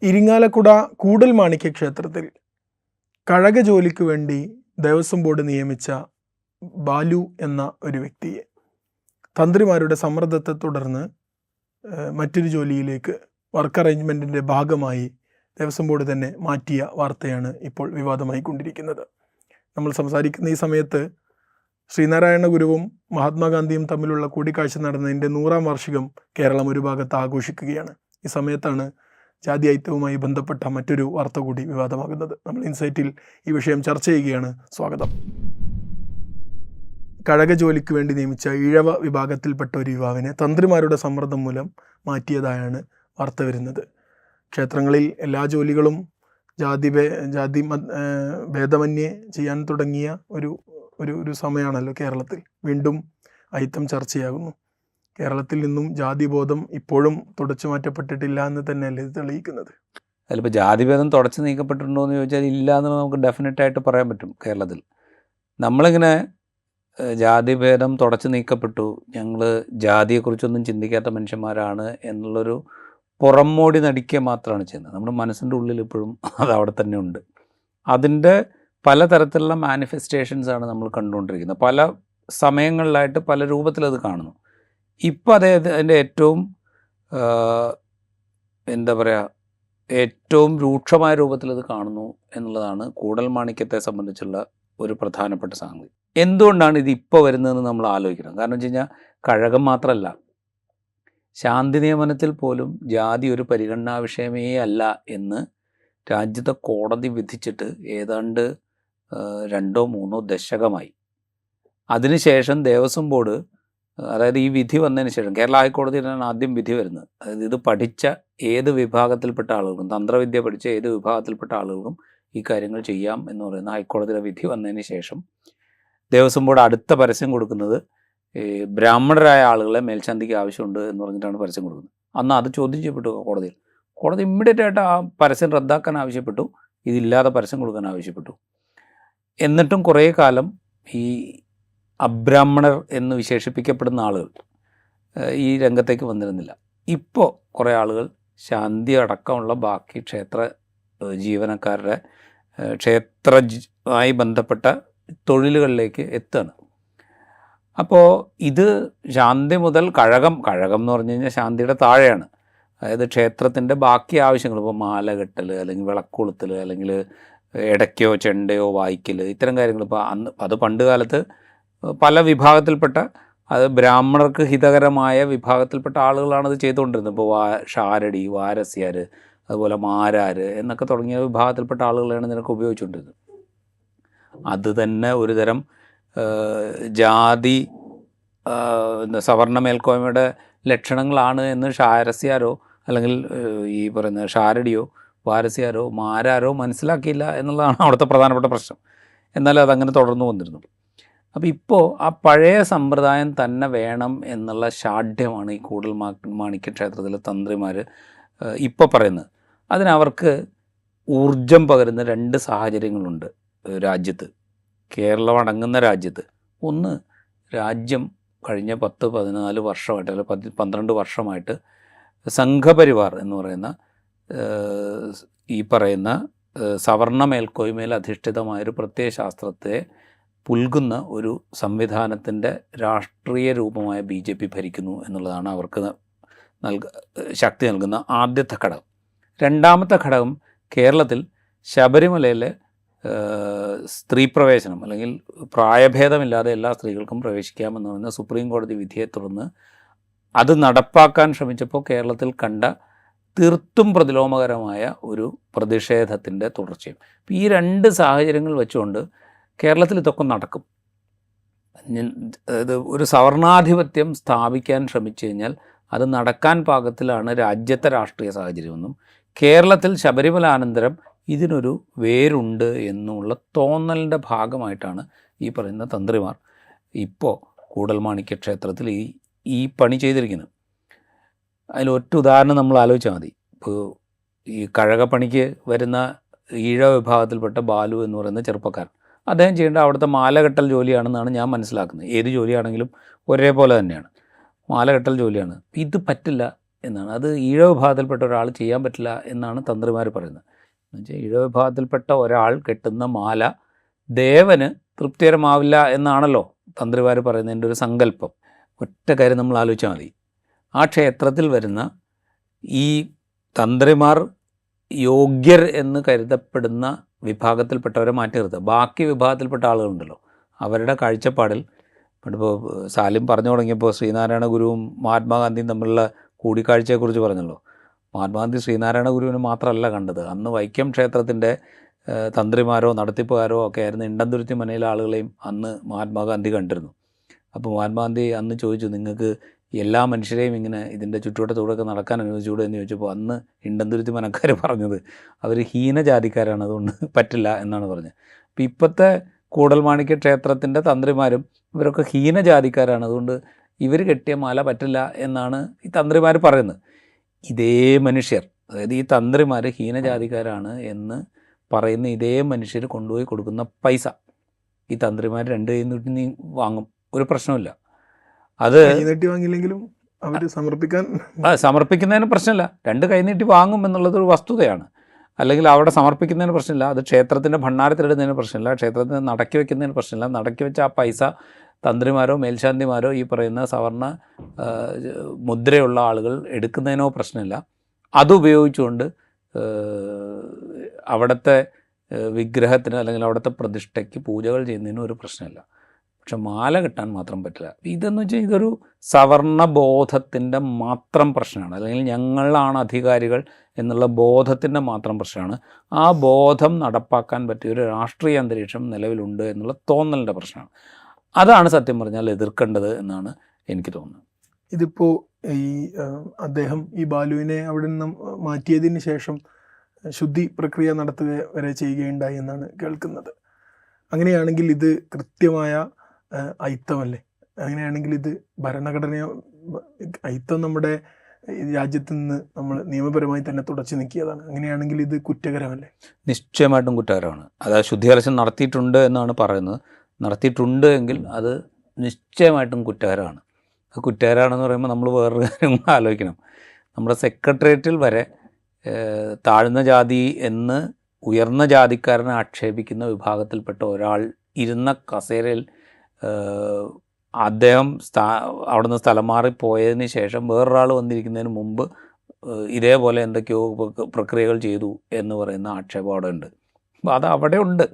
ഇരിങ്ങാലക്കുട കൂടൽമാണിക്യ ക്ഷേത്രത്തിൽ കഴക ജോലിക്ക് വേണ്ടി ദേവസ്വം ബോർഡ് നിയമിച്ച ബാലു എന്ന ഒരു വ്യക്തിയെ തന്ത്രിമാരുടെ സമ്മർദ്ദത്തെ തുടർന്ന് മറ്റൊരു ജോലിയിലേക്ക് വർക്ക് അറേഞ്ച്മെൻറ്റിൻ്റെ ഭാഗമായി ദേവസ്വം ബോർഡ് തന്നെ മാറ്റിയ വാർത്തയാണ് ഇപ്പോൾ വിവാദമായി കൊണ്ടിരിക്കുന്നത്. നമ്മൾ സംസാരിക്കുന്ന ഈ സമയത്ത് ശ്രീനാരായണ ഗുരുവും മഹാത്മാഗാന്ധിയും തമ്മിലുള്ള കൂടിക്കാഴ്ച നടന്നതിൻ്റെ 100ാം വാർഷികം കേരളം ഒരു ഭാഗത്ത് ആഘോഷിക്കുകയാണ്. ഈ സമയത്താണ് ജാതി ഐക്യവുമായി ബന്ധപ്പെട്ട മറ്റൊരു വാർത്ത കൂടി വിവാദമാകുന്നത്. നമ്മൾ ഇൻസൈറ്റിൽ ഈ വിഷയം ചർച്ച ചെയ്യുകയാണ്. സ്വാഗതം. കഴക ജോലിക്ക് വേണ്ടി നിയമിച്ച ഈഴവ വിഭാഗത്തിൽപ്പെട്ട ഒരു യുവാവിനെ തന്ത്രിമാരുടെ സമ്മർദ്ദം മൂലം മാറ്റിയതായാണ് വാർത്ത വരുന്നത്. ക്ഷേത്രങ്ങളിൽ എല്ലാ ജോലികളും ജാതി ഭേദമന്യേ ചെയ്യാൻ തുടങ്ങിയ ഒരു സമയമാണല്ലോ കേരളത്തിൽ. വീണ്ടും അയിത്തം ചർച്ചയാകുന്നു. കേരളത്തിൽ നിന്നും ജാതിബോധം ഇപ്പോഴും തുടച്ചു മാറ്റപ്പെട്ടിട്ടില്ല എന്ന് തന്നെയല്ലേ ഇത് തെളിയിക്കുന്നത്? അതിലിപ്പോൾ ജാതിഭേദം തുടച്ചു നീക്കപ്പെട്ടിട്ടുണ്ടോ എന്ന് ചോദിച്ചാൽ ഇല്ല എന്ന് നമുക്ക് ഡെഫിനറ്റായിട്ട് പറയാൻ പറ്റും. കേരളത്തിൽ നമ്മളിങ്ങനെ ജാതിഭേദം തുടച്ചു നീക്കപ്പെട്ടു, ഞങ്ങൾ ജാതിയെക്കുറിച്ചൊന്നും ചിന്തിക്കാത്ത മനുഷ്യന്മാരാണ് എന്നുള്ളൊരു പുറംമോടി നടിക്കുക മാത്രമാണ് ചെയ്യുന്നത്. നമ്മുടെ മനസ്സിൻ്റെ ഉള്ളിൽ ഇപ്പോഴും അത് അവിടെ തന്നെ ഉണ്ട്. അതിൻ്റെ പലതരത്തിലുള്ള മാനിഫെസ്റ്റേഷൻസാണ് നമ്മൾ കണ്ടുകൊണ്ടിരിക്കുന്നത്. പല സമയങ്ങളിലായിട്ട് പല രൂപത്തിലത് കാണുന്നു. ഇപ്പോൾ അതിൻ്റെ ഏറ്റവും ഏറ്റവും രൂക്ഷമായ രൂപത്തിലത് കാണുന്നു എന്നുള്ളതാണ് കൂടൽമാണിക്യത്തെ സംബന്ധിച്ചുള്ള ഒരു പ്രധാനപ്പെട്ട സംഗതി. എന്തുകൊണ്ടാണ് ഇത് ഇപ്പോൾ വരുന്നതെന്ന് നമ്മൾ ആലോചിക്കണം. കാരണം വെച്ച് കഴിഞ്ഞാൽ കഴകം മാത്രമല്ല, ശാന്തി നിയമനത്തിൽ പോലും ജാതി ഒരു പരിഗണനാ വിഷയമേ അല്ല എന്ന് രാജ്യത്തെ കോടതി വിധിച്ചിട്ട് ഏതാണ്ട് 2-3 ദശകമായി. അതിനുശേഷം ദേവസ്വം ബോർഡ്, അതായത് ഈ വിധി വന്നതിന് ശേഷം കേരള ഹൈക്കോടതിയിലാണ് ആദ്യം വിധി വരുന്നത്. അതായത് ഇത് പഠിച്ച ഏത് വിഭാഗത്തിൽപ്പെട്ട ആളുകൾക്കും, തന്ത്രവിദ്യ പഠിച്ച ഏത് വിഭാഗത്തിൽപ്പെട്ട ആളുകൾക്കും ഈ കാര്യങ്ങൾ ചെയ്യാം എന്ന് പറയുന്ന ഹൈക്കോടതിയുടെ വിധി വന്നതിന് ശേഷം ദേവസ്വം ബോർഡ് അടുത്ത പരസ്യം കൊടുക്കുന്നത് ബ്രാഹ്മണരായ ആളുകളെ മേൽശാന്തിക്ക് ആവശ്യമുണ്ട് എന്ന് പറഞ്ഞിട്ടാണ് പരസ്യം കൊടുക്കുന്നത്. അന്ന് അത് ചോദ്യം ചെയ്യപ്പെട്ടു കോടതിയിൽ. കോടതി ഇമ്മീഡിയറ്റ് ആയിട്ട് ആ പരസ്യം റദ്ദാക്കാൻ ആവശ്യപ്പെട്ടു, ഇതില്ലാതെ പരസ്യം കൊടുക്കാൻ ആവശ്യപ്പെട്ടു. എന്നിട്ടും കുറേ കാലം ഈ അബ്രാഹ്മണർ എന്ന് വിശേഷിപ്പിക്കപ്പെടുന്ന ആളുകൾ ഈ രംഗത്തേക്ക് വന്നിരുന്നില്ല. ഇപ്പോൾ കുറേ ആളുകൾ ശാന്തി അടക്കമുള്ള ബാക്കി ക്ഷേത്ര ജീവനക്കാരുടെ ക്ഷേത്രമായി ബന്ധപ്പെട്ട തൊഴിലുകളിലേക്ക് എത്തുകയാണ്. അപ്പോൾ ഇത് ശാന്തി മുതൽ കഴകം എന്ന് പറഞ്ഞു കഴിഞ്ഞാൽ ശാന്തിയുടെ താഴെയാണ്. അതായത് ക്ഷേത്രത്തിൻ്റെ ബാക്കി ആവശ്യങ്ങൾ, ഇപ്പോൾ മാല കെട്ടൽ അല്ലെങ്കിൽ വിളക്കൊളുത്തൽ അല്ലെങ്കിൽ ഇടയ്ക്കോ ചെണ്ടയോ വായിക്കൽ, ഇത്തരം കാര്യങ്ങൾ. ഇപ്പോൾ അത് പണ്ട് കാലത്ത് പല വിഭാഗത്തിൽപ്പെട്ട, അത് ബ്രാഹ്മണർക്ക് ഹിതകരമായ വിഭാഗത്തിൽപ്പെട്ട ആളുകളാണത് ചെയ്തുകൊണ്ടിരുന്നത്. ഇപ്പോൾ ഷാരടി, വാരസ്യാർ, അതുപോലെ മാരാർ എന്നൊക്കെ തുടങ്ങിയ വിഭാഗത്തിൽപ്പെട്ട ആളുകളാണ് ഇതിനൊക്കെ ഉപയോഗിച്ചുകൊണ്ടിരുന്നത്. അത് തന്നെ ഒരു തരം ജാതി സവർണ മേൽക്കോയ്മയുടെ ലക്ഷണങ്ങളാണ് എന്ന് ഷാരസ്യാരോ അല്ലെങ്കിൽ ഈ പറയുന്ന ഷാരടിയോ വാരസ്യാരോ മാരാരോ മനസ്സിലാക്കിയില്ല എന്നുള്ളതാണ് അവിടുത്തെ പ്രധാനപ്പെട്ട പ്രശ്നം. എന്നാലും അതങ്ങനെ തുടർന്നു വന്നിരുന്നു. അപ്പോൾ ഇപ്പോൾ ആ പഴയ സമ്പ്രദായം തന്നെ വേണം എന്നുള്ള ശാഠ്യമാണ് ഈ കൂടൽമാണിക്യ ക്ഷേത്രത്തിലെ തന്ത്രിമാർ ഇപ്പോൾ പറയുന്നത്. അതിനവർക്ക് ഊർജം പകരുന്ന 2 സാഹചര്യങ്ങളുണ്ട് രാജ്യത്ത്, കേരളം അടങ്ങുന്ന രാജ്യത്ത്. ഒന്ന്, രാജ്യം കഴിഞ്ഞ 10-14 വർഷമായിട്ട് അല്ലെങ്കിൽ 12 വർഷമായിട്ട് സംഘപരിവാർ എന്ന് പറയുന്ന ഈ പറയുന്ന സവർണ മേൽക്കോയ്മയിൽ അധിഷ്ഠിതമായൊരു പ്രത്യയശാസ്ത്രത്തെ പുൽകുന്ന ഒരു സംവിധാനത്തിൻ്റെ രാഷ്ട്രീയ രൂപമായ BJP ഭരിക്കുന്നു എന്നുള്ളതാണ് അവർക്ക് ശക്തി നൽകുന്ന ആദ്യത്തെ ഘടകം. രണ്ടാമത്തെ ഘടകം, കേരളത്തിൽ ശബരിമലയിലെ സ്ത്രീ പ്രവേശനം അല്ലെങ്കിൽ പ്രായഭേദമില്ലാതെ എല്ലാ സ്ത്രീകൾക്കും പ്രവേശിക്കാമെന്ന് പറയുന്ന സുപ്രീം കോടതി വിധിയെ തുടർന്ന് അത് നടപ്പാക്കാൻ ശ്രമിച്ചപ്പോൾ കേരളത്തിൽ കണ്ട തീർത്തും പ്രതിലോമകരമായ ഒരു പ്രതിഷേധത്തിൻ്റെ തുടർച്ചയും. ഈ 2 സാഹചര്യങ്ങൾ വെച്ചുകൊണ്ട് കേരളത്തിൽ ഇതൊക്കെ നടക്കും. അതായത് ഒരു സവർണാധിപത്യം സ്ഥാപിക്കാൻ ശ്രമിച്ചു കഴിഞ്ഞാൽ അത് നടക്കാൻ പാകത്തിലാണ് രാജ്യത്തെ രാഷ്ട്രീയ സാഹചര്യമെന്നും കേരളത്തിൽ ശബരിമലാനന്തരം ഇതിനൊരു വേരുണ്ട് എന്നുള്ള തോന്നലിൻ്റെ ഭാഗമായിട്ടാണ് ഈ പറയുന്ന തന്ത്രിമാർ ഇപ്പോൾ കൂടൽമാണിക്യ ക്ഷേത്രത്തിൽ ഈ പണി ചെയ്തിരിക്കുന്നത്. അതിലൊറ്റ ഉദാഹരണം നമ്മൾ ആലോചിച്ചാൽ മതി. ഇപ്പോൾ ഈ കഴകപ്പണിക്ക് വരുന്ന ഈഴ വിഭാഗത്തിൽപ്പെട്ട ബാലു എന്ന് പറയുന്ന ചെറുപ്പക്കാരൻ, അദ്ദേഹം ചെയ്യേണ്ട അവിടുത്തെ മാലകെട്ടൽ ജോലിയാണെന്നാണ് ഞാൻ മനസ്സിലാക്കുന്നത്. ഏത് ജോലിയാണെങ്കിലും ഒരേപോലെ തന്നെയാണ്, മാലകെട്ടൽ ജോലിയാണ്. ഇത് പറ്റില്ല എന്നാണ്. അത് ഈഴവ വിഭാഗത്തിൽപ്പെട്ട ഒരാൾ ചെയ്യാൻ പറ്റില്ല എന്നാണ് തന്ത്രിമാർ പറയുന്നത്. എന്നുവെച്ചാൽ ഈഴവ വിഭാഗത്തിൽപ്പെട്ട ഒരാൾ കെട്ടുന്ന മാല ദേവന് തൃപ്തികരമാവില്ല എന്നാണല്ലോ തന്ത്രിമാർ പറയുന്നതിൻ്റെ ഒരു സങ്കല്പം. ഒറ്റ കാര്യം നമ്മൾ ആലോചിച്ചാൽ മതി. ആ ക്ഷേത്രത്തിൽ വരുന്ന ഈ തന്ത്രിമാർ യോഗ്യർ എന്ന് കരുതപ്പെടുന്ന വിഭാഗത്തിൽപ്പെട്ടവരെ മാറ്റി നിർത്തുക. ബാക്കി വിഭാഗത്തിൽപ്പെട്ട ആളുകളുണ്ടല്ലോ, അവരുടെ കാഴ്ചപ്പാടിൽ ഇപ്പോൾ സാലിം പറഞ്ഞു തുടങ്ങിയപ്പോൾ ശ്രീനാരായണ ഗുരുവും മഹാത്മാഗാന്ധിയും തമ്മിലുള്ള കൂടിക്കാഴ്ചയെക്കുറിച്ച് പറഞ്ഞല്ലോ. മഹാത്മാഗാന്ധി ശ്രീനാരായണ ഗുരുവിന് മാത്രമല്ല കണ്ടത്, അന്ന് വൈക്കം ക്ഷേത്രത്തിൻ്റെ തന്ത്രിമാരോ നടത്തിപ്പുകാരോ ഒക്കെ ആയിരുന്നു ഇണ്ടന്തുരുത്തി മനയിലെ ആളുകളെയും അന്ന് മഹാത്മാഗാന്ധി കണ്ടിരുന്നു. അപ്പോൾ മഹാത്മാഗാന്ധി അന്ന് ചോദിച്ചു, നിങ്ങൾക്ക് എല്ലാ മനുഷ്യരെയും ഇങ്ങനെ ഇതിൻ്റെ ചുറ്റുവട്ടത്തൂടെയൊക്കെ നടക്കാൻ അനുവദിച്ചുകൂടെ എന്ന് ചോദിച്ചപ്പോൾ അന്ന് ഇണ്ടന്തുരുത്തി മനക്കാർ പറഞ്ഞത് അവർ ഹീനജാതിക്കാരാണ്, അതുകൊണ്ട് പറ്റില്ല എന്നാണ് പറഞ്ഞത്. അപ്പോൾ ഇപ്പോഴത്തെ കൂടൽമാണിക്യ ക്ഷേത്രത്തിൻ്റെ തന്ത്രിമാരും ഇവരൊക്കെ ഹീനജാതിക്കാരാണ്, അതുകൊണ്ട് ഇവർ കെട്ടിയ മാല പറ്റില്ല എന്നാണ് ഈ തന്ത്രിമാർ പറയുന്നത്. ഇതേ മനുഷ്യർ, അതായത് ഈ തന്ത്രിമാർ ഹീനജാതിക്കാരാണ് എന്ന് പറയുന്ന ഇതേ മനുഷ്യർ കൊണ്ടുപോയി കൊടുക്കുന്ന പൈസ ഈ തന്ത്രിമാർ രണ്ട് കൈ നീട്ടി വാങ്ങും, ഒരു പ്രശ്നമില്ല. അത് നീട്ടി വാങ്ങിയില്ലെങ്കിലും അവർ സമർപ്പിക്കുന്നതിന് പ്രശ്നമില്ല, രണ്ട് കൈ നീട്ടി വാങ്ങും എന്നുള്ളതൊരു വസ്തുതയാണ്. അല്ലെങ്കിൽ അവിടെ സമർപ്പിക്കുന്നതിന് പ്രശ്നമില്ല, അത് ക്ഷേത്രത്തിൻ്റെ ഭണ്ഡാരത്തിലിടുന്നതിന് പ്രശ്നമില്ല, ക്ഷേത്രത്തിന് നടക്കി വയ്ക്കുന്നതിന് പ്രശ്നമില്ല. നടക്കി വെച്ച ആ പൈസ തന്ത്രിമാരോ മേൽശാന്തിമാരോ ഈ പറയുന്ന സവർണ മുദ്രയുള്ള ആളുകൾ എടുക്കുന്നതിനോ പ്രശ്നമില്ല. അതുപയോഗിച്ചുകൊണ്ട് അവിടുത്തെ വിഗ്രഹത്തിന് അല്ലെങ്കിൽ അവിടുത്തെ പ്രതിഷ്ഠയ്ക്ക് പൂജകൾ ചെയ്യുന്നതിനും ഒരു പ്രശ്നമില്ല. പക്ഷെ മാല കെട്ടാൻ മാത്രം പറ്റില്ല. ഇതെന്ന് വെച്ചാൽ ഇതൊരു സവർണ ബോധത്തിൻ്റെ മാത്രം പ്രശ്നമാണ്, അല്ലെങ്കിൽ ഞങ്ങളാണ് അധികാരികൾ എന്നുള്ള ബോധത്തിൻ്റെ മാത്രം പ്രശ്നമാണ്. ആ ബോധം നടപ്പാക്കാൻ പറ്റിയ ഒരു രാഷ്ട്രീയ അന്തരീക്ഷം നിലവിലുണ്ട് എന്നുള്ള തോന്നലിൻ്റെ പ്രശ്നമാണ്. അതാണ് സത്യം പറഞ്ഞാൽ എതിർക്കേണ്ടത് എന്നാണ് എനിക്ക് തോന്നുന്നത്. ഇതിപ്പോൾ ഈ അദ്ദേഹം ഈ ബാലുവിനെ അവിടെ നിന്ന് മാറ്റിയതിന് ശേഷം ശുദ്ധി പ്രക്രിയ നടത്തുക വരെ ചെയ്യുകയുണ്ടായി എന്നാണ് കേൾക്കുന്നത്. അങ്ങനെയാണെങ്കിൽ ഇത് കൃത്യമായ അയിത്തമല്ലേ? അങ്ങനെയാണെങ്കിൽ ഇത് ഭരണഘടനയോ, അയിത്തം നമ്മുടെ രാജ്യത്ത് നിന്ന് നമ്മൾ നിയമപരമായി തന്നെ തുടച്ചു നീക്കിയതാണ്. അങ്ങനെയാണെങ്കിൽ ഇത് കുറ്റകരമല്ലേ? നിശ്ചയമായിട്ടും കുറ്റകരമാണ്. അതായത് ശുദ്ധീകരണം നടത്തിയിട്ടുണ്ട് എന്നാണ് പറയുന്നത്. നടത്തിയിട്ടുണ്ട് എങ്കിൽ അത് നിശ്ചയമായിട്ടും കുറ്റകരമാണ്. അത് കുറ്റകരമാണെന്ന് പറയുമ്പോൾ നമ്മൾ വേറൊരു കാര്യം ആലോചിക്കണം. നമ്മുടെ സെക്രട്ടേറിയറ്റിൽ വരെ താഴ്ന്ന ജാതി എന്ന് ഉയർന്ന ജാതിക്കാരനെ ആക്ഷേപിക്കുന്ന വിഭാഗത്തിൽപ്പെട്ട ഒരാൾ ഇരുന്ന കസേരയിൽ അദ്ദേഹം അവിടുന്ന് സ്ഥലം മാറിപ്പോയതിന് ശേഷം വേറൊരാൾ വന്നിരിക്കുന്നതിന് മുമ്പ് ഇതേപോലെ എന്തൊക്കെയോ പ്രക്രിയകൾ ചെയ്തു എന്ന് പറയുന്ന ആക്ഷേപം അവിടെ ഉണ്ട്. അപ്പോൾ അത് അവിടെ ഉണ്ട്.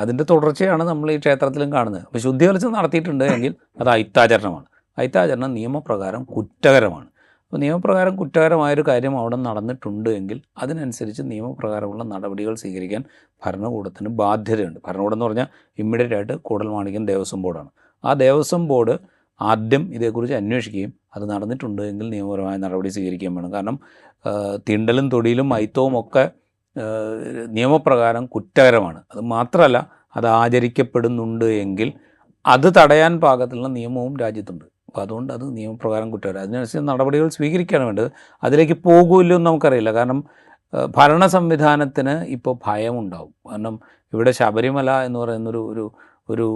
അതിൻ്റെ തുടർച്ചയാണ് നമ്മൾ ഈ ക്ഷേത്രത്തിലും കാണുന്നത്. അപ്പോൾ ശുദ്ധീകരണം നടത്തിയിട്ടുണ്ട് എങ്കിൽ അത് അയിത്താചരണമാണ്. അയിത്താചരണം നിയമപ്രകാരം കുറ്റകരമാണ്. അപ്പോൾ നിയമപ്രകാരം കുറ്റകരമായൊരു കാര്യം അവിടെ നടന്നിട്ടുണ്ട് എങ്കിൽ അതിനനുസരിച്ച് നിയമപ്രകാരമുള്ള നടപടികൾ സ്വീകരിക്കാൻ ഭരണകൂടത്തിന് ബാധ്യതയുണ്ട്. ഭരണകൂടം എന്ന് പറഞ്ഞാൽ ഇമ്മീഡിയറ്റ് ആയിട്ട് കൂടൽമാണിക്യം ദേവസ്വം ബോർഡാണ്. ആ ദേവസ്വം ബോർഡ് ആദ്യം ഇതേക്കുറിച്ച് അന്വേഷിക്കുകയും അത് നടന്നിട്ടുണ്ട് എങ്കിൽ നിയമപരമായ നടപടി സ്വീകരിക്കുകയും വേണം. കാരണം തീണ്ടലും തൊടിയിലും അയിത്തവും ഒക്കെ നിയമപ്രകാരം കുറ്റകരമാണ്. അത് മാത്രമല്ല, അത് ആചരിക്കപ്പെടുന്നുണ്ട് എങ്കിൽ അത് തടയാൻ പാകത്തിലുള്ള നിയമവും രാജ്യത്തുണ്ട്. അപ്പോൾ അതുകൊണ്ട് അത് നിയമപ്രകാരം കുറ്റകരം. അതിനനുസരിച്ച് നടപടികൾ സ്വീകരിക്കുകയാണ് വേണ്ടത്. അതിലേക്ക് പോകുമല്ലോ എന്ന് നമുക്കറിയില്ല. കാരണം ഭരണ സംവിധാനത്തിന് ഇപ്പോൾ ഭയമുണ്ടാവും. കാരണം ഇവിടെ ശബരിമല എന്ന് പറയുന്നൊരു ഒരു ഒരു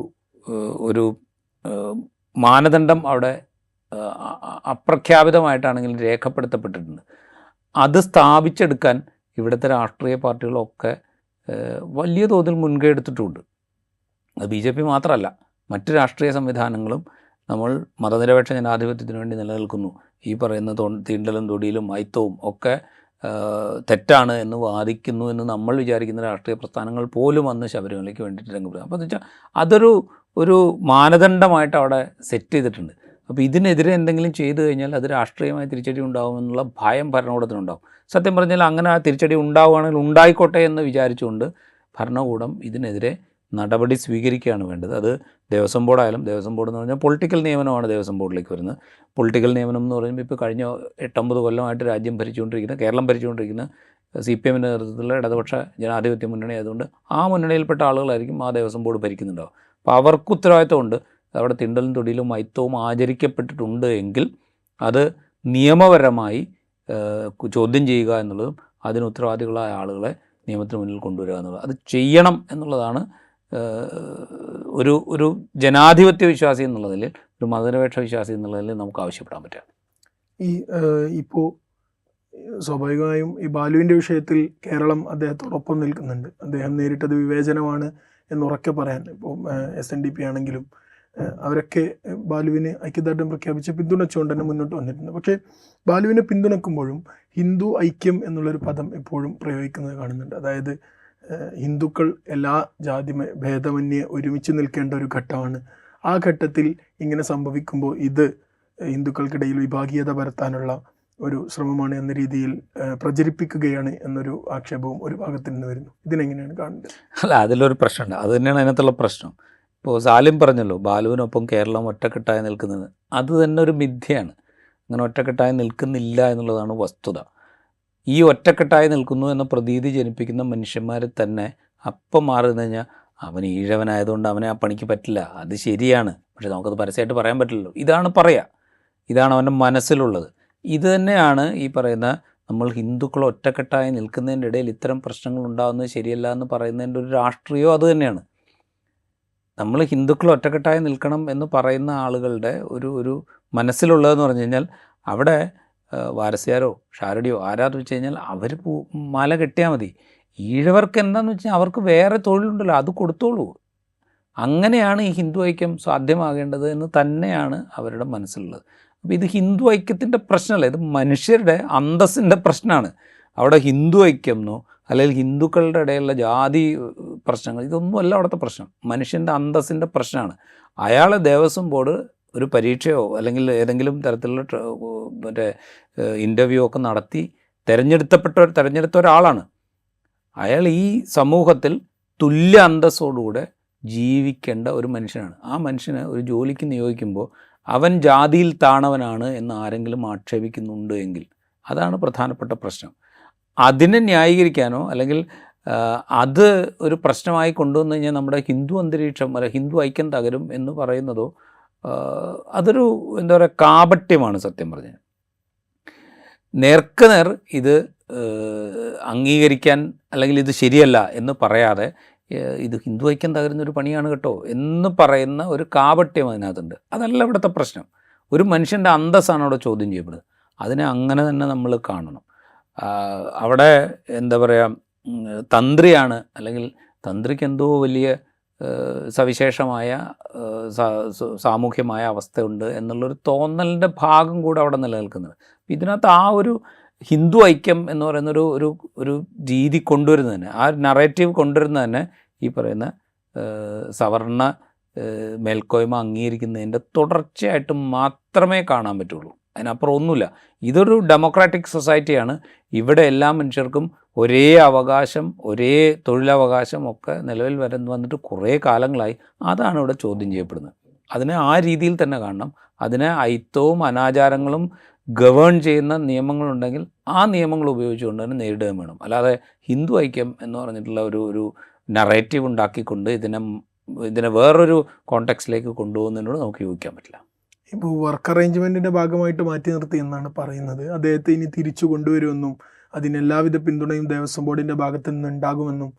ഒരു മാനദണ്ഡം അവിടെ അപ്രഖ്യാപിതമായിട്ടാണെങ്കിലും രേഖപ്പെടുത്തപ്പെട്ടിട്ടുണ്ട്. അത് സ്ഥാപിച്ചെടുക്കാൻ ഇവിടുത്തെ രാഷ്ട്രീയ പാർട്ടികളൊക്കെ വലിയ തോതിൽ മുൻകൈ എടുത്തിട്ടുമുണ്ട്. അത് BJP മാത്രമല്ല, മറ്റ് രാഷ്ട്രീയ സംവിധാനങ്ങളും നമ്മൾ മതനിരപേക്ഷ ജനാധിപത്യത്തിന് വേണ്ടി നിലനിൽക്കുന്നു, ഈ പറയുന്ന തീണ്ടലും തൊടിയിലും അയിത്തവും ഒക്കെ തെറ്റാണ് എന്ന് വാദിക്കുന്നു എന്ന് നമ്മൾ വിചാരിക്കുന്ന രാഷ്ട്രീയ പ്രസ്ഥാനങ്ങൾ പോലും അന്ന് ശബരിമലയ്ക്ക് വേണ്ടിയിട്ട് രംഗപ്പെടും. അപ്പോൾ എന്ന് വെച്ചാൽ അതൊരു മാനദണ്ഡമായിട്ട് അവിടെ സെറ്റ് ചെയ്തിട്ടുണ്ട്. അപ്പോൾ ഇതിനെതിരെ എന്തെങ്കിലും ചെയ്തു കഴിഞ്ഞാൽ അത് രാഷ്ട്രീയമായി തിരിച്ചടി ഉണ്ടാകുമെന്നുള്ള ഭയം ഭരണകൂടത്തിനുണ്ടാകും. സത്യം പറഞ്ഞാൽ അങ്ങനെ ആ തിരിച്ചടി ഉണ്ടാവുകയാണെങ്കിൽ ഉണ്ടായിക്കോട്ടെ എന്ന് വിചാരിച്ചുകൊണ്ട് ഭരണകൂടം ഇതിനെതിരെ നടപടി സ്വീകരിക്കുകയാണ് വേണ്ടത്. അത് ദേവസ്വം ബോർഡായാലും, ദേവസ്വം ബോർഡ് എന്ന് പറഞ്ഞാൽ പൊളിറ്റിക്കൽ നിയമനമാണ് ദേവസ്വം ബോർഡിലേക്ക് വരുന്നത്. പൊളിറ്റിക്കൽ നിയമനം എന്ന് പറയുമ്പോൾ ഇപ്പോൾ കഴിഞ്ഞ 8-9 കൊല്ലമായിട്ട് രാജ്യം ഭരിച്ചുകൊണ്ടിരിക്കുന്ന, കേരളം ഭരിച്ചുകൊണ്ടിരിക്കുന്ന CPMൻ്റെ നേതൃത്വത്തിലുള്ള ഇടതുപക്ഷ ജനാധിപത്യ മുന്നണി ആയതുകൊണ്ട് ആ മുന്നണിയിൽപ്പെട്ട ആളുകളായിരിക്കും ആ ദേവസ്വം ബോർഡ് ഭരിക്കുന്നുണ്ടാവും. അപ്പോൾ അവർക്ക് ഉത്തരവാദിത്തമുണ്ട്. അവിടെ തിണ്ടലും തൊടിയിലും മൈത്തവും ആചരിക്കപ്പെട്ടിട്ടുണ്ട് എങ്കിൽ അത് നിയമപരമായി ചോദ്യം ചെയ്യുക എന്നുള്ളതും അതിന് ഉത്തരവാദികളായ ആളുകളെ നിയമത്തിന് മുന്നിൽ കൊണ്ടുവരിക എന്നുള്ളത്, അത് ചെയ്യണം എന്നുള്ളതാണ് ഒരു ജനാധിപത്യ വിശ്വാസി എന്നുള്ളതിൽ, ഒരു മതനിരപേക്ഷ വിശ്വാസി എന്നുള്ളതിൽ നമുക്ക് ആവശ്യപ്പെടാൻ പറ്റുക. ഇപ്പോൾ സ്വാഭാവികമായും ഈ ബാലുവിൻ്റെ വിഷയത്തിൽ കേരളം അദ്ദേഹത്തോടൊപ്പം നിൽക്കുന്നുണ്ട്. അദ്ദേഹം നേരിട്ടത് വിവേചനമാണ് എന്നുറക്കെ പറയാൻ ഇപ്പോൾ SNDP ആണെങ്കിലും അവരൊക്കെ ബാലുവിന് ഐക്യദാർഢ്യം പ്രഖ്യാപിച്ച് പിന്തുണച്ചുകൊണ്ട് തന്നെ മുന്നോട്ട് വന്നിട്ടുണ്ട്. പക്ഷേ ബാലുവിനെ പിന്തുണക്കുമ്പോഴും ഹിന്ദു ഐക്യം എന്നുള്ളൊരു പദം എപ്പോഴും പ്രയോഗിക്കുന്നത് കാണുന്നുണ്ട്. അതായത് ഹിന്ദുക്കൾ എല്ലാ ജാതി ഭേദമന്യേ ഒരുമിച്ച് നിൽക്കേണ്ട ഒരു ഘട്ടമാണ്. ആ ഘട്ടത്തിൽ ഇങ്ങനെ സംഭവിക്കുമ്പോൾ ഇത് ഹിന്ദുക്കൾക്കിടയിൽ വിഭാഗീയത പരത്താനുള്ള ഒരു ശ്രമമാണ് എന്ന രീതിയിൽ പ്രചരിപ്പിക്കുകയാണ് എന്നൊരു ആക്ഷേപവും ഒരു ഭാഗത്ത് നിന്ന് വരുന്നു. ഇതിനെങ്ങനെയാണ് കാണുന്നത്? അല്ല, അതിലൊരു പ്രശ്നമുണ്ട്. അത് തന്നെയാണ് അതിനകത്തുള്ള പ്രശ്നം. ഇപ്പോൾ സാലിം പറഞ്ഞല്ലോ, ബാലുവിനൊപ്പം കേരളം ഒറ്റക്കെട്ടായി നിൽക്കുന്നത്. അത് തന്നെ ഒരു മിഥ്യയാണ്. അങ്ങനെ ഒറ്റക്കെട്ടായി നിൽക്കുന്നില്ല എന്നുള്ളതാണ് വസ്തുത. ഈ ഒറ്റക്കെട്ടായി നിൽക്കുന്നു എന്ന പ്രതീതി ജനിപ്പിക്കുന്ന മനുഷ്യന്മാർ തന്നെ അപ്പം മാറുന്നു കഴിഞ്ഞാൽ അവൻ ഈഴവനായതുകൊണ്ട് അവനെ ആ പണിക്ക് പറ്റില്ല, അത് ശരിയാണ്, പക്ഷെ നമുക്കത് പരസ്യമായിട്ട് പറയാൻ പറ്റില്ലല്ലോ. ഇതാണ് പറയുക, ഇതാണ് അവൻ്റെ മനസ്സിലുള്ളത്. ഇത് തന്നെയാണ് ഈ പറയുന്ന നമ്മൾ ഹിന്ദുക്കൾ ഒറ്റക്കെട്ടായി നിൽക്കുന്നതിൻ്റെ ഇടയിൽ ഇത്തരം പ്രശ്നങ്ങൾ ഉണ്ടാകുന്നത് ശരിയല്ല എന്ന് പറയുന്നതിൻ്റെ ഒരു രാഷ്ട്രീയം അത് തന്നെയാണ്. നമ്മൾ ഹിന്ദുക്കൾ ഒറ്റക്കെട്ടായി നിൽക്കണം എന്ന് പറയുന്ന ആളുകളുടെ ഒരു മനസ്സിലുള്ളതെന്ന് പറഞ്ഞു കഴിഞ്ഞാൽ അവിടെ വാരസ്യാരോ ഷാരടിയോ ആരാന്ന് വെച്ച് കഴിഞ്ഞാൽ അവർ മാല കെട്ടിയാൽ മതി. ഈഴവർക്ക് എന്താണെന്ന് വെച്ചാൽ അവർക്ക് വേറെ തൊഴിലുണ്ടല്ലോ, അത് കൊടുത്തോളൂ. അങ്ങനെയാണ് ഈ ഹിന്ദു ഐക്യം സാധ്യമാകേണ്ടത് എന്ന് തന്നെയാണ് അവരുടെ മനസ്സിലുള്ളത്. അപ്പോൾ ഇത് ഹിന്ദു ഐക്യത്തിൻ്റെ പ്രശ്നമല്ല, ഇത് മനുഷ്യരുടെ അന്തസ്സിൻ്റെ പ്രശ്നമാണ്. അവിടെ ഹിന്ദു ഐക്യം എന്നോ അല്ലെങ്കിൽ ഹിന്ദുക്കളുടെ ഇടയിലുള്ള ജാതി പ്രശ്നങ്ങൾ ഇതൊന്നുമല്ല അവിടുത്തെ പ്രശ്നം. മനുഷ്യൻ്റെ അന്തസ്സിൻ്റെ പ്രശ്നമാണ്. അയാളെ ദേവസ്വം ബോർഡ് ഒരു പരീക്ഷയോ അല്ലെങ്കിൽ ഏതെങ്കിലും തരത്തിലുള്ള മറ്റേ ഇൻ്റർവ്യൂ ഒക്കെ നടത്തി തിരഞ്ഞെടുത്ത ഒരാളാണ്. അയാൾ ഈ സമൂഹത്തിൽ തുല്യ അന്തസ്സോടുകൂടെ ജീവിക്കേണ്ട ഒരു മനുഷ്യനാണ്. ആ മനുഷ്യനെ ഒരു ജോലിക്ക് നിയോഗിക്കുമ്പോൾ അവൻ ജാതിയിൽ താണവനാണ് എന്ന് ആരെങ്കിലും ആക്ഷേപിക്കുന്നുണ്ട് എങ്കിൽ അതാണ് പ്രധാനപ്പെട്ട പ്രശ്നം. അതിനെ ന്യായീകരിക്കാനോ അല്ലെങ്കിൽ അത് ഒരു പ്രശ്നമായി കൊണ്ടുവന്നു കഴിഞ്ഞാൽ നമ്മുടെ ഹിന്ദു അന്തരീക്ഷം അല്ല ഹിന്ദു ഐക്യം തകരും എന്ന് പറയുന്നതോ അതൊരു എന്താ പറയുക കാപട്യമാണ് സത്യം പറഞ്ഞാൽ. നേർക്കുനേർ ഇത് അംഗീകരിക്കാൻ അല്ലെങ്കിൽ ഇത് ശരിയല്ല എന്ന് പറയാതെ ഇത് ഹിന്ദു ഐക്യം തകരുന്നൊരു പണിയാണ് കേട്ടോ എന്ന് പറയുന്ന ഒരു കാപട്യം അതിനകത്തുണ്ട്. അതല്ല ഇവിടുത്തെ പ്രശ്നം. ഒരു മനുഷ്യൻ്റെ അന്തസ്സാണ് അവിടെ ചോദ്യം ചെയ്യപ്പെടുന്നത്. അതിനെ അങ്ങനെ തന്നെ നമ്മൾ കാണണം. അവിടെ എന്താ പറയുക, തന്ത്രിയാണ് അല്ലെങ്കിൽ തന്ത്രിക്ക് എന്തോ വലിയ സവിശേഷമായ സാമൂഹ്യമായ അവസ്ഥയുണ്ട് എന്നുള്ളൊരു തോന്നലിൻ്റെ ഭാഗം കൂടെ അവിടെ നിലനിൽക്കുന്നത്. ഇതിനകത്ത് ആ ഒരു ഹിന്ദു ഐക്യം എന്ന് പറയുന്ന ഒരു രീതി കൊണ്ടുവരുന്നത് തന്നെ, ആ നറേറ്റീവ് കൊണ്ടുവരുന്നത് തന്നെ ഈ പറയുന്ന സവർണ മേൽക്കോയ്മ അംഗീകരിക്കുന്നതിൻ്റെ തുടർച്ചയായിട്ട് മാത്രമേ കാണാൻ പറ്റുള്ളൂ. അതിനപ്പുറം ഒന്നുമില്ല. ഇതൊരു ഡെമോക്രാറ്റിക് സൊസൈറ്റിയാണ്. ഇവിടെ എല്ലാ മനുഷ്യർക്കും ഒരേ അവകാശം, ഒരേ തൊഴിലവകാശം ഒക്കെ നിലവിൽ വന്നിട്ട് കുറേ കാലങ്ങളായി. അതാണ് ഇവിടെ ചോദ്യം ചെയ്യപ്പെടുന്നത്. അതിനെ ആ രീതിയിൽ തന്നെ കാണണം. അതിനെ അയിത്തവും അനാചാരങ്ങളും ഗവേൺ ചെയ്യുന്ന നിയമങ്ങളുണ്ടെങ്കിൽ ആ നിയമങ്ങൾ ഉപയോഗിച്ചുകൊണ്ട് തന്നെ നേരിടുകയും വേണം. അല്ലാതെ ഹിന്ദു ഐക്യം എന്ന് പറഞ്ഞിട്ടുള്ള ഒരു നറേറ്റീവ് ഉണ്ടാക്കിക്കൊണ്ട് ഇതിനെ വേറൊരു കോണ്ടെക്സ്റ്റിലേക്ക് കൊണ്ടുപോകുന്നതിനോട് നമുക്ക് യോജിക്കാൻ പറ്റില്ല. ഇപ്പോൾ വർക്ക് അറേഞ്ച്മെൻറ്റിൻ്റെ ഭാഗമായിട്ട് മാറ്റി നിർത്തി എന്നാണ് പറയുന്നത്. അദ്ദേഹത്തെ ഇനി തിരിച്ചു കൊണ്ടുവരുമെന്നും അതിന് എല്ലാവിധ പിന്തുണയും ദേവസ്വം ബോർഡിൻ്റെ ഭാഗത്ത് നിന്ന് ഉണ്ടാകുമെന്നും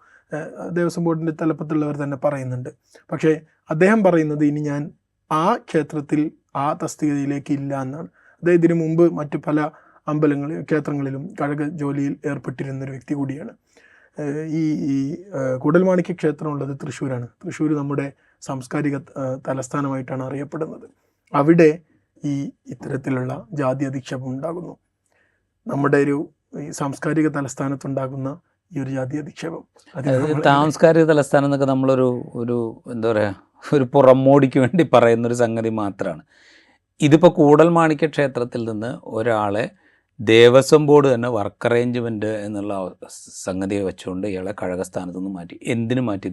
ദേവസ്വം ബോർഡിൻ്റെ തലപ്പത്തുള്ളവർ തന്നെ പറയുന്നുണ്ട്. പക്ഷേ അദ്ദേഹം പറയുന്നത് ഇനി ഞാൻ ആ ക്ഷേത്രത്തിൽ ആ തസ്തികയിലേക്ക് ഇല്ല എന്നാണ്. അദ്ദേഹം ഇതിനു മുമ്പ് മറ്റു പല ക്ഷേത്രങ്ങളിലും കഴക ജോലിയിൽ ഏർപ്പെട്ടിരുന്നൊരു വ്യക്തി കൂടിയാണ്. ഈ കൂടൽമാണിക്യ ക്ഷേത്രമുള്ളത് തൃശ്ശൂരാണ്. തൃശ്ശൂർ നമ്മുടെ സാംസ്കാരിക തലസ്ഥാനമായിട്ടാണ് അറിയപ്പെടുന്നത്. അവിടെ ഇത്തരത്തിലുള്ള ജാതി അധിക്ഷേപം ഉണ്ടാകുന്നു. നമ്മുടെ ഈ സാംസ്കാരിക തലസ്ഥാനത്തുണ്ടാകുന്ന ഈ ഒരു ജാതി അധിക്ഷേപം, സാംസ്കാരിക തലസ്ഥാനം എന്നൊക്കെ നമ്മളൊരു എന്താ പറയുക, ഒരു പുറമോടിക്ക് വേണ്ടി പറയുന്നൊരു സംഗതി മാത്രമാണ്. ഇതിപ്പോൾ കൂടൽമാണിക്യ ക്ഷേത്രത്തിൽ നിന്ന് ഒരാളെ ദേവസ്വം ബോർഡ് തന്നെ വർക്ക് അറേഞ്ച്മെൻറ്റ് എന്നുള്ള സംഗതിയെ വെച്ചുകൊണ്ട് ഇയാളെ കഴകസ്ഥാനത്ത് നിന്ന് മാറ്റി. എന്തിനു മാറ്റി?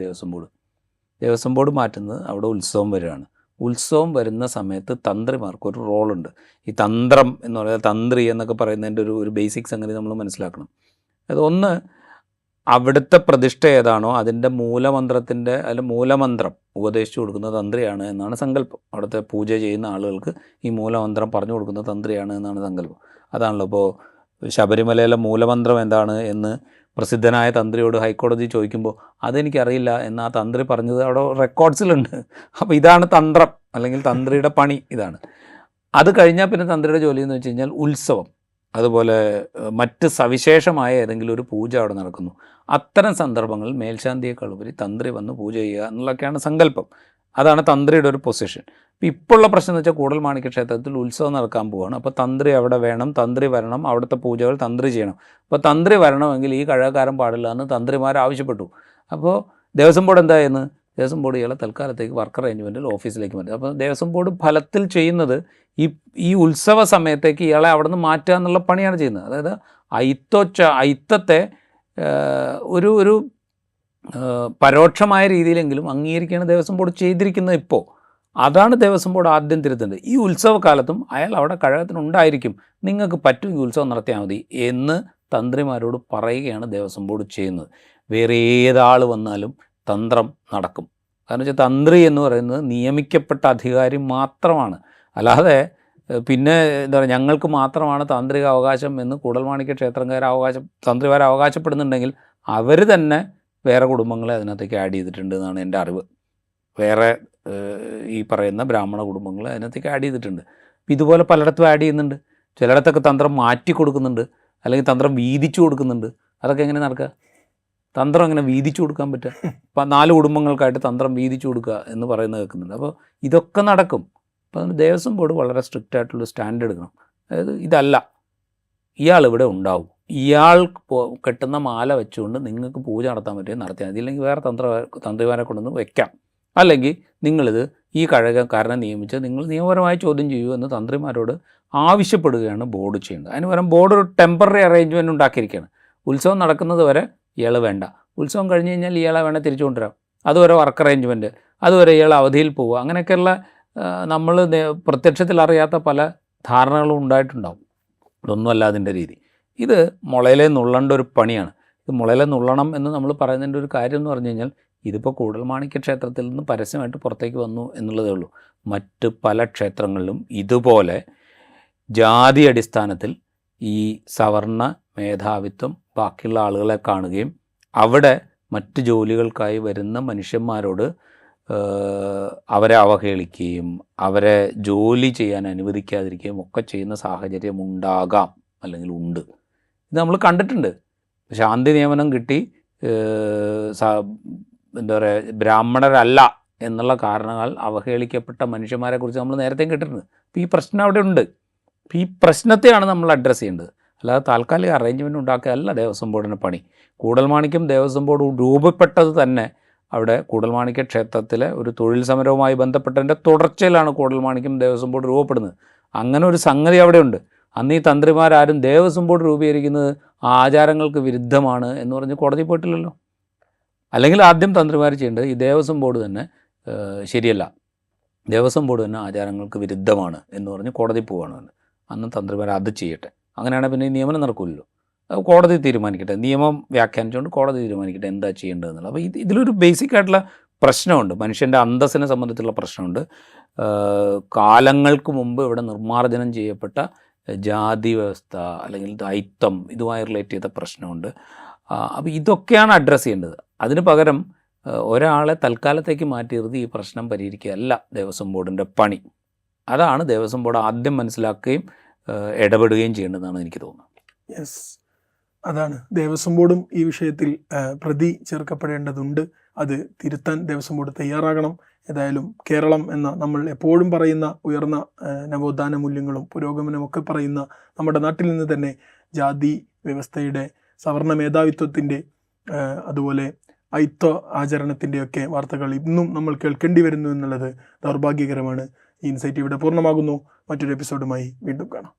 ദേവസ്വം ബോർഡ് മാറ്റുന്നത് അവിടെ ഉത്സവം വരികയാണ്. ഉത്സവം വരുന്ന സമയത്ത് തന്ത്രിമാർക്ക് ഒരു റോളുണ്ട്. ഈ തന്ത്രം എന്ന് പറയുന്നത്, തന്ത്രി എന്നൊക്കെ പറയുന്നതിൻ്റെ ഒരു ബേസിക് സംഗതി നമ്മൾ മനസ്സിലാക്കണം. അതൊന്ന് അവിടുത്തെ പ്രതിഷ്ഠ ഏതാണോ അതിൻ്റെ മൂലമന്ത്രത്തിൻ്റെ മൂലമന്ത്രം ഉപദേശിച്ചു കൊടുക്കുന്ന തന്ത്രിയാണ് എന്നാണ് സങ്കല്പം. അവിടുത്തെ പൂജ ചെയ്യുന്ന ആളുകൾക്ക് ഈ മൂലമന്ത്രം പറഞ്ഞു കൊടുക്കുന്ന തന്ത്രിയാണ് എന്നാണ് സങ്കല്പം. അതാണല്ലോ ഇപ്പോൾ ശബരിമലയിലെ മൂലമന്ത്രം എന്താണ് എന്ന് പ്രസിദ്ധനായ തന്ത്രിയോട് ഹൈക്കോടതി ചോദിക്കുമ്പോൾ അതെനിക്കറിയില്ല എന്ന് ആ തന്ത്രി പറഞ്ഞത് അവിടെ റെക്കോർഡ്സിലുണ്ട്. അപ്പോൾ ഇതാണ് തന്ത്രം അല്ലെങ്കിൽ തന്ത്രിയുടെ പണി ഇതാണ്. അത് കഴിഞ്ഞാൽ പിന്നെ തന്ത്രിയുടെ ജോലി എന്ന് വെച്ച് കഴിഞ്ഞാൽ ഉത്സവം, അതുപോലെ മറ്റ് സവിശേഷമായ ഏതെങ്കിലും ഒരു പൂജ അവിടെ നടക്കുന്നു. അത്തരം സന്ദർഭങ്ങളിൽ മേൽശാന്തിയേക്കാൾ ഉപരി തന്ത്രി വന്ന് പൂജ ചെയ്യുക എന്നുള്ളതൊക്കെയാണ് സങ്കല്പം. അതാണ് തന്ത്രിയുടെ ഒരു പൊസിഷൻ. ഇപ്പോൾ ഉള്ള പ്രശ്നം എന്ന് വെച്ചാൽ കൂടൽമാണിക്യ ക്ഷേത്രത്തിൽ ഉത്സവം നടക്കാൻ പോവുകയാണ്. അപ്പോൾ തന്ത്രി അവിടെ വേണം, തന്ത്രി വരണം, അവിടുത്തെ പൂജകൾ തന്ത്രി ചെയ്യണം. അപ്പോൾ തന്ത്രി വരണമെങ്കിൽ ഈ കഴകക്കാരൻ പാടില്ല എന്ന് തന്ത്രിമാർ ആവശ്യപ്പെട്ടു. അപ്പോൾ ദേവസ്വം ബോർഡ് എന്തായെന്ന്, ദേവസ്വം ബോർഡ് ഇയാളെ തൽക്കാലത്തേക്ക് വർക്ക് അറേഞ്ച്മെൻറ്റിൽ ഓഫീസിലേക്ക് മാറ്റി. അപ്പോൾ ദേവസ്വം ബോർഡ് ഫലത്തിൽ ചെയ്യുന്നത് ഈ ഉത്സവ സമയത്തേക്ക് ഇയാളെ അവിടെ നിന്ന് മാറ്റുക എന്നുള്ള പണിയാണ് ചെയ്യുന്നത്. അതായത് അയിത്തത്തെ ഒരു പരോക്ഷമായ രീതിയിലെങ്കിലും അംഗീകരിക്കുകയാണ് ദേവസ്വം ബോർഡ് ചെയ്തിരിക്കുന്നത്. ഇപ്പോൾ അതാണ് ദേവസ്വം ബോർഡ് ആദ്യം തിരുത്തേണ്ടത്. ഈ ഉത്സവകാലത്തും അയാൾ അവിടെ കഴകത്തിനുണ്ടായിരിക്കും, നിങ്ങൾക്ക് പറ്റും ഈ ഉത്സവം നടത്തിയാൽ മതി എന്ന് തന്ത്രിമാരോട് പറയുകയാണ് ദേവസ്വം ബോർഡ് ചെയ്യുന്നത്. വേറെ ഏതാൾ വന്നാലും തന്ത്രം നടക്കും. കാരണം വെച്ചാൽ തന്ത്രി എന്ന് പറയുന്നത് നിയമിക്കപ്പെട്ട അധികാരി മാത്രമാണ്. അല്ലാതെ പിന്നെ എന്താ പറയുക, ഞങ്ങൾക്ക് മാത്രമാണ് താന്ത്രിക അവകാശം എന്ന് കൂടൽമാണിക്യ ക്ഷേത്രക്കാർ തന്ത്രിമാർ അവകാശപ്പെടുന്നുണ്ടെങ്കിൽ അവർ തന്നെ വേറെ കുടുംബങ്ങളെ അതിനകത്തേക്ക് ആഡ് ചെയ്തിട്ടുണ്ട് എന്നാണ് എൻ്റെ അറിവ്. വേറെ ഈ പറയുന്ന ബ്രാഹ്മണ കുടുംബങ്ങളെ അതിനകത്തേക്ക് ആഡ് ചെയ്തിട്ടുണ്ട്. ഇതുപോലെ പലയിടത്തും ആഡ് ചെയ്യുന്നുണ്ട്. ചിലയിടത്തൊക്കെ തന്ത്രം മാറ്റി കൊടുക്കുന്നുണ്ട്, അല്ലെങ്കിൽ തന്ത്രം വീതിച്ചു കൊടുക്കുന്നുണ്ട്. അതൊക്കെ എങ്ങനെ നടക്കുക? തന്ത്രം എങ്ങനെ വീതിച്ചു കൊടുക്കാൻ പറ്റുക? ഇപ്പം 4 കുടുംബങ്ങൾക്കായിട്ട് തന്ത്രം വീതിച്ചു കൊടുക്കുക എന്ന് പറയുന്നത് കേൾക്കുന്നുണ്ട്. അപ്പോൾ ഇതൊക്കെ നടക്കും. അപ്പോൾ അതുകൊണ്ട് ദേവസ്വം ബോർഡ് വളരെ സ്ട്രിക്റ്റ് ആയിട്ടുള്ള സ്റ്റാൻഡ് എടുക്കണം. അതായത് ഇതല്ല, ഇയാൾ ഇവിടെ ഉണ്ടാവും, ഇയാൾ കെട്ടുന്ന മാല വെച്ചുകൊണ്ട് നിങ്ങൾക്ക് പൂജ നടത്താൻ പറ്റുമെങ്കിൽ നടത്തിയാൽ മതി, ഇല്ലെങ്കിൽ വേറെ തന്ത്രിമാരെ കൊണ്ടൊന്ന് വെക്കാം, അല്ലെങ്കിൽ നിങ്ങളിത് ഈ കഴകക്കാരനെ നിയമിച്ച് നിങ്ങൾ നിയമപരമായി ചോദ്യം ചെയ്യൂ എന്ന് തന്ത്രിമാരോട് ആവശ്യപ്പെടുകയാണ് ബോർഡ് ചെയ്യേണ്ടത്. അതിന് പകരം ബോർഡ് ഒരു ടെമ്പററി അറേഞ്ച്മെൻറ്റ് ഉണ്ടാക്കിയിരിക്കുകയാണ്. ഉത്സവം നടക്കുന്നത് വരെ ഇയാൾ വേണ്ട, ഉത്സവം കഴിഞ്ഞ് കഴിഞ്ഞാൽ ഇയാളെ വേണേൽ തിരിച്ചു കൊണ്ടുവരാം, അതുവരെ വർക്ക് അറേഞ്ച്മെൻറ്റ്, അതുവരെ ഇയാൾ അവധിയിൽ പോവുക, അങ്ങനെയൊക്കെയുള്ള നമ്മൾ പ്രത്യക്ഷത്തിൽ അറിയാത്ത പല ധാരണകളും ഉണ്ടായിട്ടുണ്ടാവും. ഇതൊന്നുമല്ല അതിൻ്റെ രീതി. ഇത് മുളയിലെ നുള്ളേണ്ട ഒരു പണിയാണ്. ഇത് മുളയിലെ നുള്ളണം എന്ന് നമ്മൾ പറയുന്നതിൻ്റെ ഒരു കാര്യം എന്ന് പറഞ്ഞു കഴിഞ്ഞാൽ ഇതിപ്പോൾ കൂടൽമാണിക്യ ക്ഷേത്രത്തിൽ നിന്ന് പരസ്യമായിട്ട് പുറത്തേക്ക് വന്നു എന്നുള്ളതേ ഉള്ളൂ. മറ്റ് പല ക്ഷേത്രങ്ങളിലും ഇതുപോലെ ജാതി അടിസ്ഥാനത്തിൽ ഈ സവർണ മേധാവിത്വം ബാക്കിയുള്ള ആളുകളെ കാണുകയും അവിടെ മറ്റ് ജോലികൾക്കായി വരുന്ന മനുഷ്യന്മാരോട് അവരെ അവഹേളിക്കുകയും അവരെ ജോലി ചെയ്യാൻ അനുവദിക്കാതിരിക്കുകയും ഒക്കെ ചെയ്യുന്ന സാഹചര്യം ഉണ്ടാകാം, അല്ലെങ്കിൽ ഉണ്ട്. ഇത് നമ്മൾ കണ്ടിട്ടുണ്ട്. ശാന്തി നിയമനം കിട്ടി എന്താ പറയുക, ബ്രാഹ്മണരല്ല എന്നുള്ള കാരണങ്ങൾ അവഹേളിക്കപ്പെട്ട മനുഷ്യന്മാരെക്കുറിച്ച് നമ്മൾ നേരത്തെ കേട്ടിട്ടുണ്ട്. അപ്പോൾ ഈ പ്രശ്നം അവിടെ ഉണ്ട്. അപ്പോൾ ഈ പ്രശ്നത്തെയാണ് നമ്മൾ അഡ്രസ്സ് ചെയ്യേണ്ടത്. അല്ലാതെ താൽക്കാലിക അറേഞ്ച്മെൻറ്റ് ഉണ്ടാക്കുകയല്ല ദേവസ്വം ബോർഡിൻ്റെ പണി. കൂടൽമാണിക്യം ദേവസ്വം ബോർഡ് രൂപപ്പെട്ടത് തന്നെ അവിടെ കൂടൽമാണിക്യ ക്ഷേത്രത്തിലെ ഒരു തൊഴിൽ സമരവുമായി ബന്ധപ്പെട്ടതിൻ്റെ തുടർച്ചയിലാണ് കൂടൽമാണിക്യം ദേവസ്വം ബോർഡ് രൂപപ്പെടുന്നത്. അങ്ങനെ ഒരു സംഗതി അവിടെ ഉണ്ട്. അന്ന് ഈ തന്ത്രിമാരാരും ദേവസ്വം ബോർഡ് രൂപീകരിക്കുന്നത് ആചാരങ്ങൾക്ക് വിരുദ്ധമാണ് എന്ന് പറഞ്ഞ് കോടതി പോയിട്ടില്ലല്ലോ. അല്ലെങ്കിൽ ആദ്യം തന്ത്രിമാർ ചെയ്യേണ്ടത് ഈ ദേവസ്വം ബോർഡ് തന്നെ ശരിയല്ല, ദേവസ്വം ബോർഡ് തന്നെ ആചാരങ്ങൾക്ക് വിരുദ്ധമാണ് എന്ന് പറഞ്ഞ് കോടതി പോവുകയാണ്. അന്ന് തന്ത്രിമാർ അത് ചെയ്യട്ടെ. അങ്ങനെയാണെങ്കിൽ പിന്നെ ഈ നിയമനം നടക്കില്ലല്ലോ. കോടതി തീരുമാനിക്കട്ടെ, നിയമം വ്യാഖ്യാനിച്ചുകൊണ്ട് കോടതി തീരുമാനിക്കട്ടെ എന്താ ചെയ്യേണ്ടതെന്നുള്ളത്. അപ്പോൾ ഇതിലൊരു ബേസിക് ആയിട്ടുള്ള പ്രശ്നമുണ്ട്, മനുഷ്യൻ്റെ അന്തസ്സിനെ സംബന്ധിച്ചുള്ള പ്രശ്നമുണ്ട്. കാലങ്ങൾക്ക് മുമ്പ് ഇവിടെ നിർമ്മാർജ്ജനം ചെയ്യപ്പെട്ട ജാതി വ്യവസ്ഥ അല്ലെങ്കിൽ ദൈത്വം ഇതുമായി റിലേറ്റ് ചെയ്ത പ്രശ്നമുണ്ട്. അപ്പോൾ ഇതൊക്കെയാണ് അഡ്രസ്സ് ചെയ്യേണ്ടത്. അതിന് പകരം ഒരാളെ തൽക്കാലത്തേക്ക് മാറ്റി നിർത്തി ഈ പ്രശ്നം പരിഹരിക്കുകയല്ല ദേവസ്വം ബോർഡിൻ്റെ പണി. അതാണ് ദേവസ്വം ബോർഡ് ആദ്യം മനസ്സിലാക്കുകയും ഇടപെടുകയും ചെയ്യേണ്ടതെന്നാണ് എനിക്ക് തോന്നുന്നത്. യെസ്, അതാണ് ദേവസ്വം ബോർഡും ഈ വിഷയത്തിൽ പ്രതി ചേർക്കപ്പെടേണ്ടതുണ്ട്. അത് തിരുത്താൻ ദേവസ്വം ബോർഡ് തയ്യാറാകണം. ഏതായാലും കേരളം എന്ന നമ്മൾ എപ്പോഴും പറയുന്ന ഉയർന്ന നവോത്ഥാന മൂല്യങ്ങളും പുരോഗമനമൊക്കെ പറയുന്ന നമ്മുടെ നാട്ടിൽ നിന്ന് തന്നെ ജാതി വ്യവസ്ഥയുടെ, സവർണ മേധാവിത്വത്തിൻ്റെ, അതുപോലെ ഐത്വ ആചരണത്തിൻ്റെയൊക്കെ വാർത്തകൾ ഇന്നും നമ്മൾ കേൾക്കേണ്ടി വരുന്നു എന്നുള്ളത് ദൗർഭാഗ്യകരമാണ്. ഈ ഇൻസൈറ്റ് ഇവിടെ പൂർണ്ണമാകുന്നു. മറ്റൊരു എപ്പിസോഡുമായി വീണ്ടും കാണാം.